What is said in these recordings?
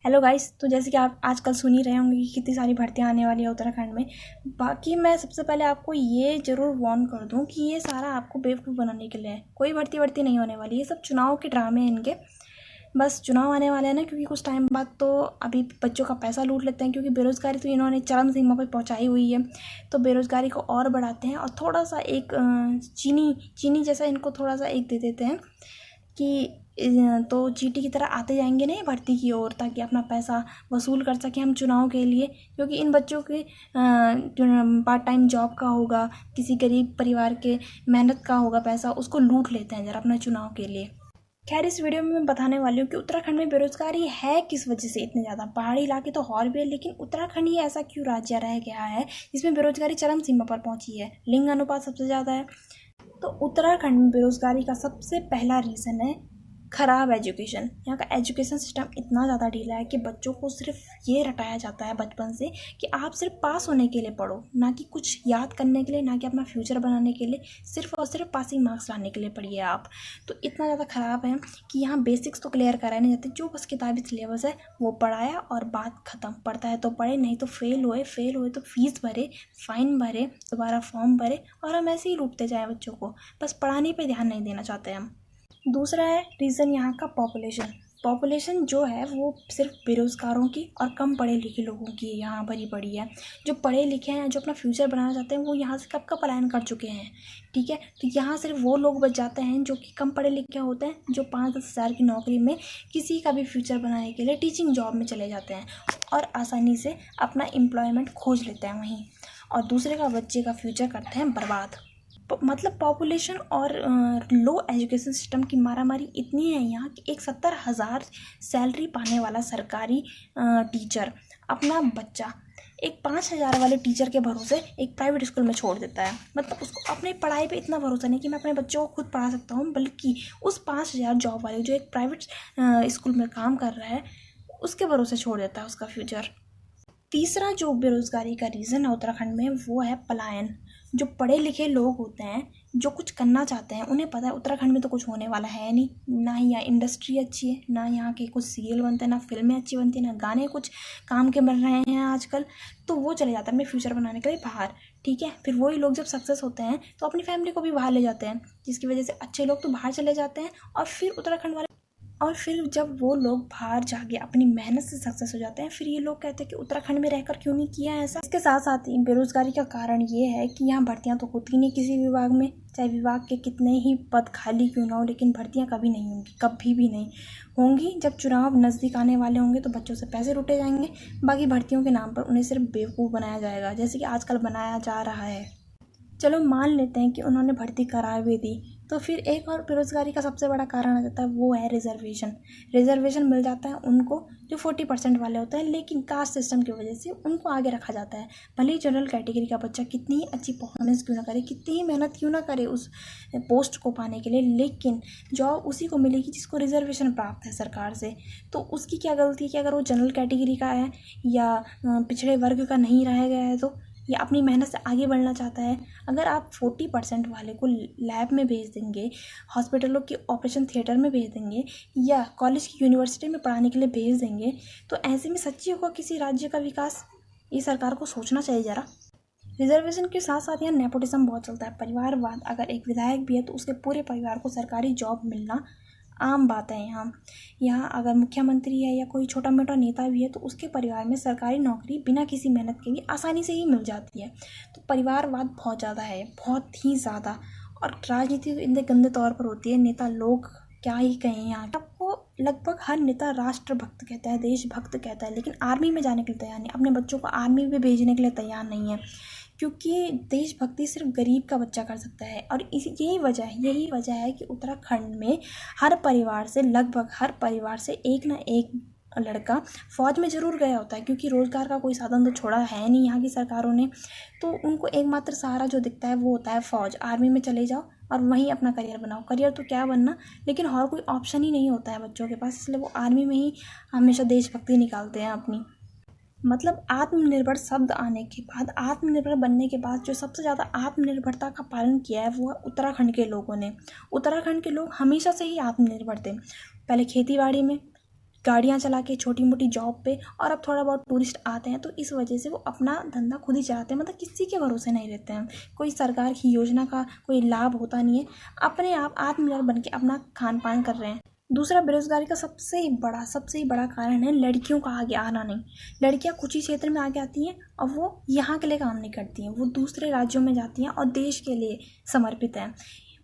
Hello guys. तो जैसे कि आप आजकल सुन ही रहे होंगे कि कितनी सारी भर्तियां आने वाली है उत्तराखंड में। बाकी मैं सबसे पहले आपको ये ज़रूर वार्न कर दूं कि ये सारा आपको बेवकूफ़ बनाने के लिए है। कोई भर्ती वर्ती नहीं होने वाली। ये सब चुनाव के ड्रामे हैं इनके। बस चुनाव आने वाले हैं ना, क्योंकि कुछ टाइम बाद तो अभी बच्चों का पैसा लूट लेते हैं, क्योंकि बेरोज़गारी तो इन्होंने चरम सीमा पर पहुंचाई हुई है। तो बेरोज़गारी को और बढ़ाते हैं और थोड़ा सा एक चीनी चीनी जैसा इनको थोड़ा सा एक दे देते हैं कि तो चीटी की तरह आते जाएंगे नहीं भर्ती की ओर, ताकि अपना पैसा वसूल कर सकें हम चुनाव के लिए। क्योंकि इन बच्चों के पार्ट टाइम जॉब का होगा, किसी गरीब परिवार के मेहनत का होगा पैसा, उसको लूट लेते हैं जरा अपना चुनाव के लिए। खैर, इस वीडियो में मैं बताने वाली हूँ कि उत्तराखंड में बेरोजगारी है किस वजह से इतनी ज़्यादा। पहाड़ी इलाके तो और भी है, लेकिन उत्तराखंड ही ऐसा क्यों राज्य रह गया है जिसमें बेरोजगारी चरम सीमा पर पहुंची है। लिंग अनुपात सबसे ज़्यादा है। तो उत्तराखंड में बेरोजगारी का सबसे पहला रीज़न है ख़राब एजुकेशन। यहाँ का एजुकेशन सिस्टम इतना ज़्यादा ढीला है कि बच्चों को सिर्फ ये रटाया जाता है बचपन से कि आप सिर्फ पास होने के लिए पढ़ो, ना कि कुछ याद करने के लिए, ना कि अपना फ्यूचर बनाने के लिए। सिर्फ और सिर्फ पासिंग मार्क्स लाने के लिए पढ़िए आप। तो इतना ज़्यादा ख़राब है कि यहाँ बेसिक्स तो क्लियर कराए नहीं जाते। जो बस किताबी सिलेबस है वो पढ़ाया और बात ख़त्म। पढ़ता है तो पढ़े, नहीं तो फेल हुए तो फीस भरे, फ़ाइन भरे, दोबारा फॉर्म भरे, और हम ऐसे ही लूटते जाएँ बच्चों को। बस पढ़ाने पे ध्यान नहीं देना चाहते हम। दूसरा है रीज़न यहाँ का पॉपुलेशन जो है वो सिर्फ बेरोज़गारों की और कम पढ़े लिखे लोगों की यहाँ भरी पड़ी है। जो पढ़े लिखे हैं, जो अपना फ्यूचर बनाना चाहते हैं, वो यहाँ से कब का पलायन कर चुके हैं। ठीक है, तो यहाँ सिर्फ वो लोग बच जाते हैं जो कि कम पढ़े लिखे होते हैं, जो 5-10 हज़ार की नौकरी में किसी का भी फ्यूचर बनाने के लिए टीचिंग जॉब में चले जाते हैं और आसानी से अपना एम्प्लॉयमेंट खोज लेते हैं वहीं, और दूसरे का बच्चे का फ्यूचर करते हैं बर्बाद। मतलब पॉपुलेशन और लो एजुकेशन सिस्टम की मारामारी इतनी है यहाँ कि एक 70,000 सैलरी पाने वाला सरकारी टीचर अपना बच्चा एक 5,000 वाले टीचर के भरोसे एक प्राइवेट स्कूल में छोड़ देता है। मतलब उसको अपनी पढ़ाई पे इतना भरोसा नहीं कि मैं अपने बच्चों को खुद पढ़ा सकता हूँ, बल्कि उस 5,000 जॉब वाले जो एक प्राइवेट स्कूल में काम कर रहा है उसके भरोसे छोड़ देता है उसका फ्यूचर। तीसरा जो बेरोज़गारी का रीज़न है उत्तराखंड में, वो है पलायन। जो पढ़े लिखे लोग होते हैं, जो कुछ करना चाहते हैं, उन्हें पता है उत्तराखंड में तो कुछ होने वाला है नहीं। ना ही यहाँ इंडस्ट्री अच्छी है, ना यहाँ के कुछ सीरियल बनते हैं, ना फिल्में अच्छी बनती हैं, ना गाने कुछ काम के बन रहे हैं आजकल। तो वो चले जाते हैं अपने फ्यूचर बनाने के लिए बाहर। ठीक है, फिर वही लोग जब सक्सेस होते हैं तो अपनी फैमिली को भी बाहर ले जाते हैं, जिसकी वजह से अच्छे लोग तो बाहर चले जाते हैं, और फिर जब वो लोग बाहर जाके अपनी मेहनत से सक्सेस हो जाते हैं, फिर ये लोग कहते हैं कि उत्तराखंड में रहकर क्यों नहीं किया ऐसा। इसके साथ साथ ही बेरोजगारी का कारण ये है कि यहाँ भर्तियाँ तो होती नहीं किसी विभाग में, चाहे विभाग के कितने ही पद खाली क्यों ना हो, लेकिन भर्तियाँ कभी नहीं होंगी, कभी भी नहीं होंगी। जब चुनाव नज़दीक आने वाले होंगे तो बच्चों से पैसे लूटे जाएंगे, बाकी भर्तियों के नाम पर उन्हें सिर्फ बेवकूफ़ बनाया जाएगा, जैसे कि आजकल बनाया जा रहा है। चलो मान लेते हैं कि उन्होंने भर्ती करा भी दी, तो फिर एक और बेरोज़गारी का सबसे बड़ा कारण आ जाता है, वो है रिजर्वेशन मिल जाता है उनको जो 40% वाले होते हैं, लेकिन कास्ट सिस्टम की वजह से उनको आगे रखा जाता है। भले ही जनरल कैटेगरी का बच्चा कितनी ही अच्छी परफॉर्मेंस क्यों ना करे, कितनी ही मेहनत क्यों ना करे उस पोस्ट को पाने के लिए, लेकिन जॉब उसी को मिलेगी जिसको रिजर्वेशन प्राप्त है सरकार से। तो उसकी क्या गलती है कि अगर वो जनरल कैटेगरी का है या पिछड़े वर्ग का नहीं रह गया है, तो या अपनी मेहनत से आगे बढ़ना चाहता है। अगर आप 40% वाले को लैब में भेज देंगे, हॉस्पिटलों के ऑपरेशन थिएटर में भेज देंगे, या कॉलेज की यूनिवर्सिटी में पढ़ाने के लिए भेज देंगे, तो ऐसे में सच्ची होगा किसी राज्य का विकास। ये सरकार को सोचना चाहिए ज़रा। रिजर्वेशन के साथ साथ यहाँ नेपोटिज्म बहुत चलता है, परिवारवाद। अगर एक विधायक भी है तो उसके पूरे परिवार को सरकारी जॉब मिलना आम बात है यहाँ अगर मुख्यमंत्री है या कोई छोटा मोटा नेता भी है तो उसके परिवार में सरकारी नौकरी बिना किसी मेहनत के भी आसानी से ही मिल जाती है। तो परिवारवाद बहुत ज़्यादा है, बहुत ही ज़्यादा। और राजनीति तो इतने गंदे तौर पर होती है, नेता लोग क्या ही कहें। यहाँ आपको लगभग हर नेता राष्ट्रभक्त कहता है, देशभक्त कहता है, लेकिन आर्मी में जाने के लिए तैयार नहीं, अपने बच्चों को आर्मी में भेजने के लिए तैयार नहीं है, क्योंकि देशभक्ति सिर्फ गरीब का बच्चा कर सकता है। और यही वजह है कि उत्तराखंड में लगभग हर परिवार से एक ना एक लड़का फौज में ज़रूर गया होता है, क्योंकि रोज़गार का कोई साधन तो छोड़ा है नहीं यहाँ की सरकारों ने। तो उनको एकमात्र सहारा जो दिखता है वो होता है फौज। आर्मी में चले जाओ और वहीं अपना करियर बनाओ। करियर तो क्या बनना, लेकिन और कोई ऑप्शन ही नहीं होता है बच्चों के पास, इसलिए वो आर्मी में ही हमेशा देशभक्ति निकालते हैं अपनी। मतलब आत्मनिर्भर शब्द आने के बाद, आत्मनिर्भर बनने के बाद जो सबसे ज़्यादा आत्मनिर्भरता का पालन किया है वो है उत्तराखंड के लोगों ने। उत्तराखंड के लोग हमेशा से ही आत्मनिर्भर थे। पहले खेती बाड़ी में, गाड़ियाँ चला के छोटी मोटी जॉब पे, और अब थोड़ा बहुत टूरिस्ट आते हैं तो इस वजह से वो अपना धंधा खुद ही चलाते हैं, मतलब किसी के भरोसे नहीं रहते हैं। कोई सरकार की योजना का कोई लाभ होता नहीं है, अपने आप आत्मनिर्भर बन के अपना खान पान कर रहे हैं। दूसरा, बेरोजगारी का सबसे ही बड़ा कारण है लड़कियों का आगे आना नहीं। लड़कियां कुछ ही क्षेत्र में आगे आती हैं और वो यहाँ के लिए काम नहीं करती हैं, वो दूसरे राज्यों में जाती हैं और देश के लिए समर्पित हैं।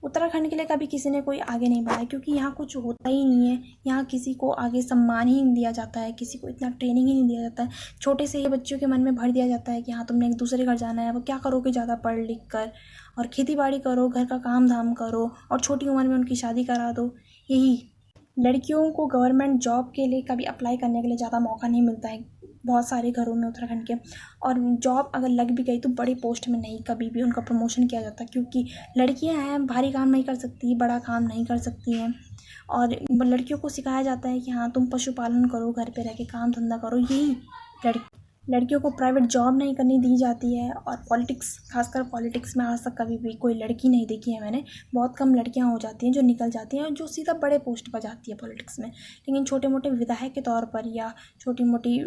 उत्तराखंड के लिए कभी किसी ने कोई आगे नहीं बढ़ाया, क्योंकि यहाँ कुछ होता ही नहीं है। यहाँ किसी को आगे सम्मान ही नहीं दिया जाता है, किसी को इतना ट्रेनिंग ही नहीं दिया जाता है। छोटे से ही बच्चों के मन में भर दिया जाता है कि हाँ तुमने एक दूसरे घर जाना है, वो क्या करोगे ज़्यादा पढ़ लिख कर, और खेती बाड़ी करो, घर का काम धाम करो, और छोटी उम्र में उनकी शादी करा दो। यही लड़कियों को गवर्नमेंट जॉब के लिए कभी अप्लाई करने के लिए ज़्यादा मौका नहीं मिलता है बहुत सारे घरों में उत्तराखंड के। और जॉब अगर लग भी गई तो बड़ी पोस्ट में नहीं कभी भी उनका प्रमोशन किया जाता, क्योंकि लड़कियां हैं, भारी काम नहीं कर सकती, बड़ा काम नहीं कर सकती हैं। और लड़कियों को सिखाया जाता है कि हाँ तुम पशुपालन करो, घर पे रह के काम धंधा करो। यही लड़कियों को प्राइवेट जॉब नहीं करनी दी जाती है। और पॉलिटिक्स, खासकर पॉलिटिक्स में आज तक कभी भी कोई लड़की नहीं देखी है मैंने। बहुत कम लड़कियां हो जाती हैं जो निकल जाती हैं, जो सीधा बड़े पोस्ट पर जाती है पॉलिटिक्स में। लेकिन छोटे मोटे विधायक के तौर पर या छोटी मोटी,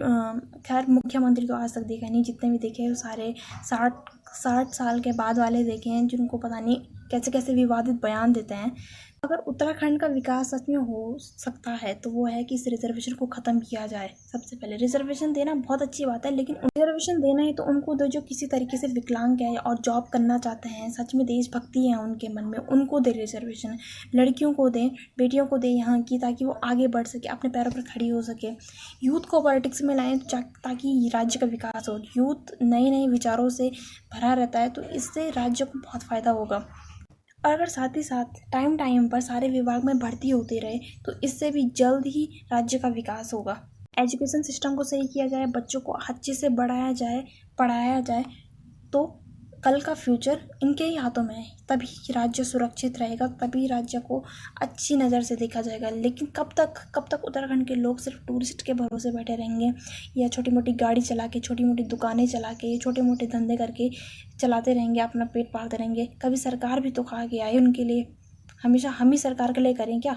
खैर मुख्यमंत्री तो आज तक देखा नहीं, जितने भी देखे वो सारे 60 साल के बाद वाले देखे हैं, जिनको पता नहीं कैसे कैसे विवादित बयान देते हैं। अगर उत्तराखंड का विकास सच में हो सकता है तो वो है कि इस रिजर्वेशन को ख़त्म किया जाए। सबसे पहले रिजर्वेशन देना बहुत अच्छी बात है, लेकिन रिजर्वेशन देना है तो उनको दो जो किसी तरीके से विकलांग है और जॉब करना चाहते हैं, सच में देशभक्ति है उनके मन में, उनको दे रिजर्वेशन। लड़कियों को दें, बेटियों को दें यहाँ की, ताकि वो आगे बढ़ सके, अपने पैरों पर खड़ी हो सके। यूथ को पॉलिटिक्स में लाएँ ताकि राज्य का विकास हो। यूथ नए नए विचारों से भरा रहता है तो इससे राज्य को बहुत फ़ायदा होगा। और अगर साथ ही साथ टाइम पर सारे विभाग में भर्ती होते रहे तो इससे भी जल्द ही राज्य का विकास होगा। एजुकेशन सिस्टम को सही किया जाए, बच्चों को अच्छे से बढ़ाया जाए, पढ़ाया जाए, तो कल का फ्यूचर इनके ही हाथों में है। तभी राज्य सुरक्षित रहेगा, तभी राज्य को अच्छी नज़र से देखा जाएगा। लेकिन कब तक उत्तराखंड के लोग सिर्फ टूरिस्ट के भरोसे बैठे रहेंगे, या छोटी मोटी गाड़ी चला के, छोटी मोटी दुकानें चला के, छोटे मोटे धंधे करके चलाते रहेंगे, अपना पेट पालते रहेंगे। कभी सरकार भी तो खा के आए उनके लिए। हमेशा हम ही सरकार के लिए करें क्या?